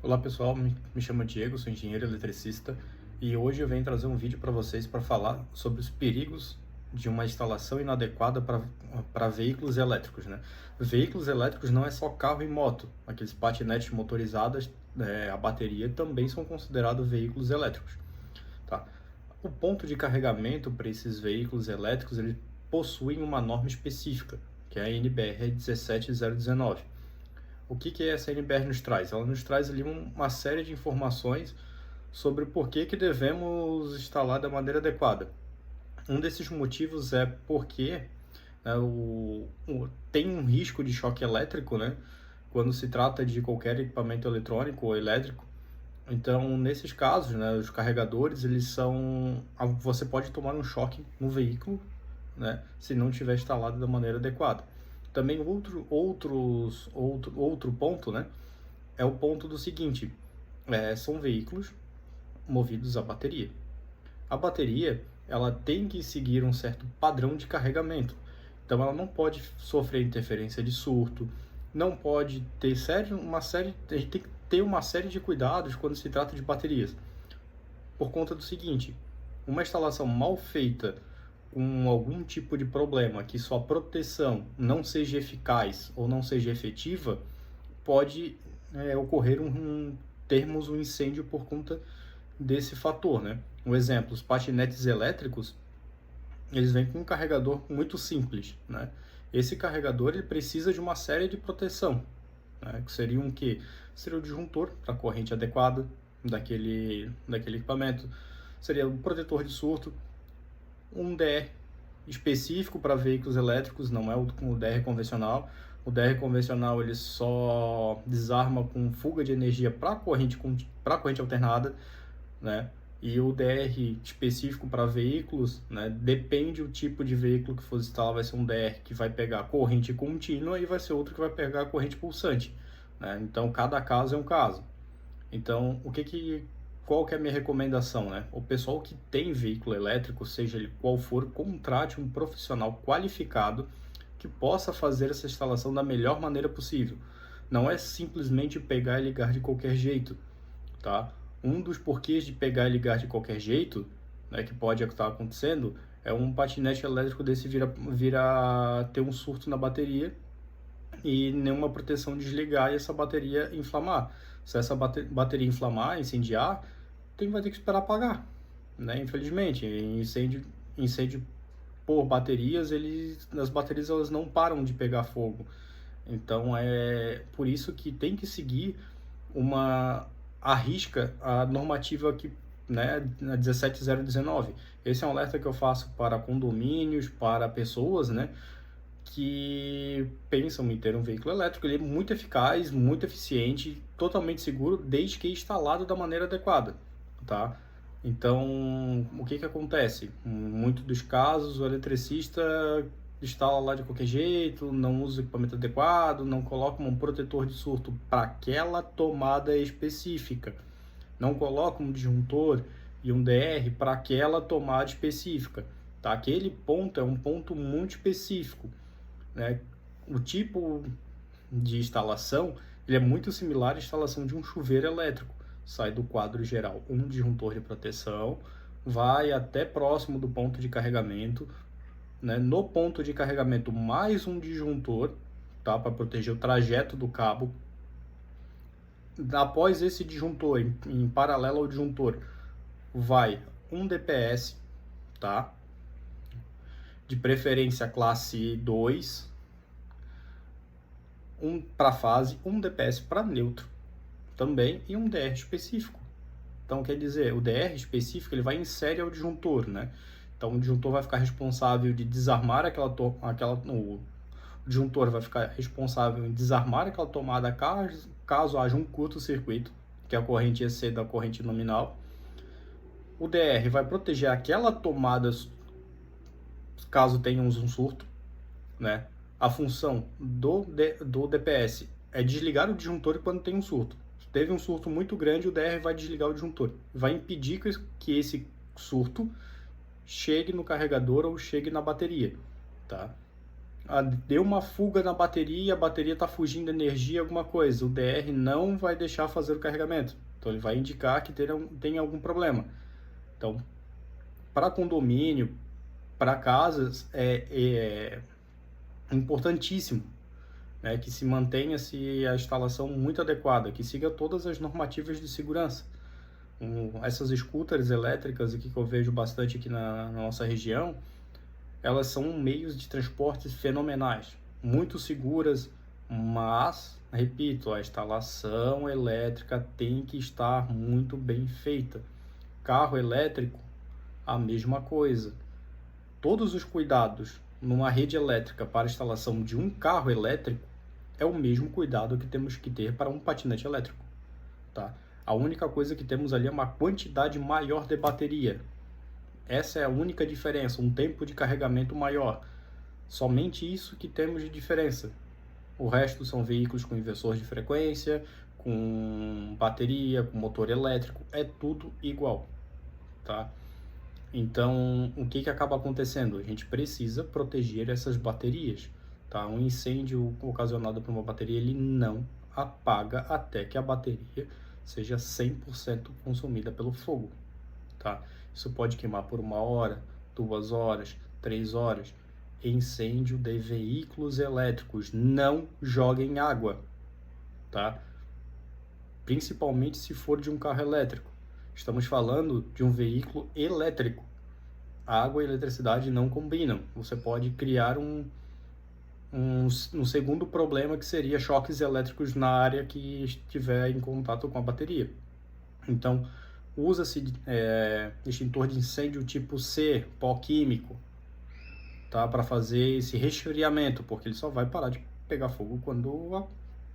Olá pessoal, me chamo Diego, sou engenheiro eletricista e hoje eu venho trazer um vídeo para vocês para falar sobre os perigos de uma instalação inadequada para veículos elétricos, né? Veículos elétricos não é só carro e moto, aqueles patinetes motorizados, a bateria também são considerados veículos elétricos, tá? O ponto de carregamento para esses veículos elétricos, eles possuem uma norma específica, que é a NBR 17019. O que essa NBR nos traz? Ela nos traz ali uma série de informações sobre por que devemos instalar da maneira adequada. Um desses motivos é porque né, tem um risco de choque elétrico, né, quando se trata de qualquer equipamento eletrônico ou elétrico. Então, nesses casos, né, os carregadores, você pode tomar um choque no veículo, né, se não tiver instalado da maneira adequada. Também outro ponto, né, é o ponto do seguinte, são veículos movidos a bateria. A bateria, ela tem que seguir um certo padrão de carregamento. Então, ela não pode sofrer interferência de surto, não pode ter a gente tem que ter uma série de cuidados quando se trata de baterias. Por conta do seguinte, uma instalação mal feita com algum tipo de problema que sua proteção não seja eficaz ou não seja efetiva, pode ocorrer termos um incêndio por conta desse fator, né? Um exemplo, os patinetes elétricos, eles vêm com um carregador muito simples, né? Esse carregador ele precisa de uma série de proteção, né? Que seria um que seria o disjuntor para a corrente adequada daquele equipamento, seria um protetor de surto, um DR específico para veículos elétricos, não é o DR convencional. O DR convencional ele só desarma com fuga de energia para corrente alternada, né? E o DR específico para veículos, né, depende do tipo de veículo que for instalar, vai ser um DR que vai pegar corrente contínua e vai ser outro que vai pegar corrente pulsante, né? Então, cada caso é um caso. Então, qual que é a minha recomendação, né? O pessoal que tem veículo elétrico, seja ele qual for, contrate um profissional qualificado que possa fazer essa instalação da melhor maneira possível. Não é simplesmente pegar e ligar de qualquer jeito, tá? Um dos porquês de pegar e ligar de qualquer jeito, né, que pode estar acontecendo, é um patinete elétrico desse vir a ter um surto na bateria e nenhuma proteção desligar e essa bateria inflamar. Se essa bateria inflamar, incendiar, vai ter que esperar apagar, né? Infelizmente, incêndio por baterias, as baterias elas não param de pegar fogo. Então é por isso que tem que seguir a normativa que, né, na 17019. Esse é um alerta que eu faço para condomínios, para pessoas, né, que pensam em ter um veículo elétrico. Ele é muito eficaz, muito eficiente, totalmente seguro, desde que instalado da maneira adequada, tá? Então, o que acontece? Em muitos dos casos, o eletricista instala lá de qualquer jeito, não usa o equipamento adequado, não coloca um protetor de surto para aquela tomada específica, não coloca um disjuntor e um DR para aquela tomada específica, tá? Aquele ponto é um ponto muito específico, né? O tipo de instalação ele é muito similar à instalação de um chuveiro elétrico. Sai do quadro geral um disjuntor de proteção, vai até próximo do ponto de carregamento, né? No ponto de carregamento mais um disjuntor, tá? Para proteger o trajeto do cabo. Após esse disjuntor, em paralelo ao disjuntor, vai um DPS, tá? De preferência classe 2, um para fase, um DPS para neutro também e um DR específico. Então, quer dizer, o DR específico ele vai em série ao disjuntor, né? Então, o disjuntor vai ficar responsável de desarmar o disjuntor vai ficar responsável em desarmar aquela tomada caso haja um curto-circuito, que a corrente exceda a corrente nominal. O DR vai proteger aquela tomada caso tenha um surto, né? A função do DPS é desligar o disjuntor quando tem um surto. Se teve um surto muito grande, o DR vai desligar o disjuntor. Vai impedir que esse surto chegue no carregador ou chegue na bateria, tá? Deu uma fuga na bateria, a bateria está fugindo energia, alguma coisa. O DR não vai deixar fazer o carregamento. Então ele vai indicar que tem algum problema. Então, para condomínio, para casas, é importantíssimo, né, que se mantenha-se a instalação muito adequada, que siga todas as normativas de segurança. Essas scooters elétricas aqui que eu vejo bastante aqui na nossa região, elas são meios de transporte fenomenais, muito seguras, mas, repito, a instalação elétrica tem que estar muito bem feita. Carro elétrico, a mesma coisa. Todos os cuidados numa rede elétrica para a instalação de um carro elétrico é o mesmo cuidado que temos que ter para um patinete elétrico, tá? A única coisa que temos ali é uma quantidade maior de bateria. Essa é a única diferença, um tempo de carregamento maior. Somente isso que temos de diferença. O resto são veículos com inversor de frequência, com bateria, com motor elétrico, é tudo igual, tá? Então, o que acaba acontecendo? A gente precisa proteger essas baterias, tá? Um incêndio ocasionado por uma bateria, ele não apaga até que a bateria seja 100% consumida pelo fogo, tá? Isso pode queimar por 1 hora, 2 horas, 3 horas. Incêndio de veículos elétricos, não joguem água, tá? Principalmente se for de um carro elétrico. Estamos falando de um veículo elétrico. Água e eletricidade não combinam. Você pode criar um segundo problema, que seria choques elétricos na área que estiver em contato com a bateria. Então, usa-se extintor de incêndio tipo C, pó químico, tá? Para fazer esse resfriamento, porque ele só vai parar de pegar fogo quando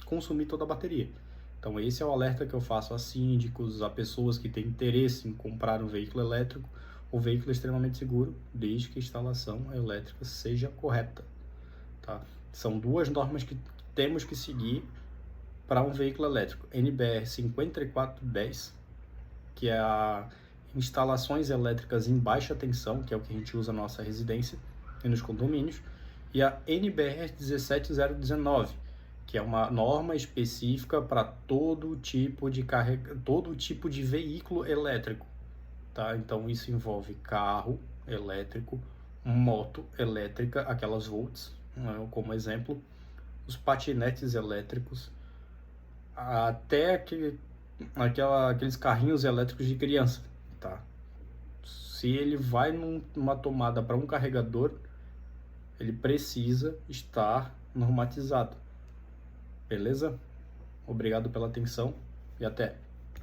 consumir toda a bateria. Então esse é o alerta que eu faço a síndicos, a pessoas que têm interesse em comprar um veículo elétrico. O veículo é extremamente seguro, desde que a instalação elétrica seja correta, tá? São 2 normas que temos que seguir para um veículo elétrico. NBR 5410, que é a instalações elétricas em baixa tensão, que é o que a gente usa na nossa residência e nos condomínios, e a NBR 17019, que é uma norma específica para todo tipo de veículo elétrico, tá? Então isso envolve carro elétrico, moto elétrica, aquelas Volts, né, como exemplo, os patinetes elétricos, até aqueles carrinhos elétricos de criança, tá? Se ele vai numa tomada para um carregador, ele precisa estar normatizado. Beleza? Obrigado pela atenção e até!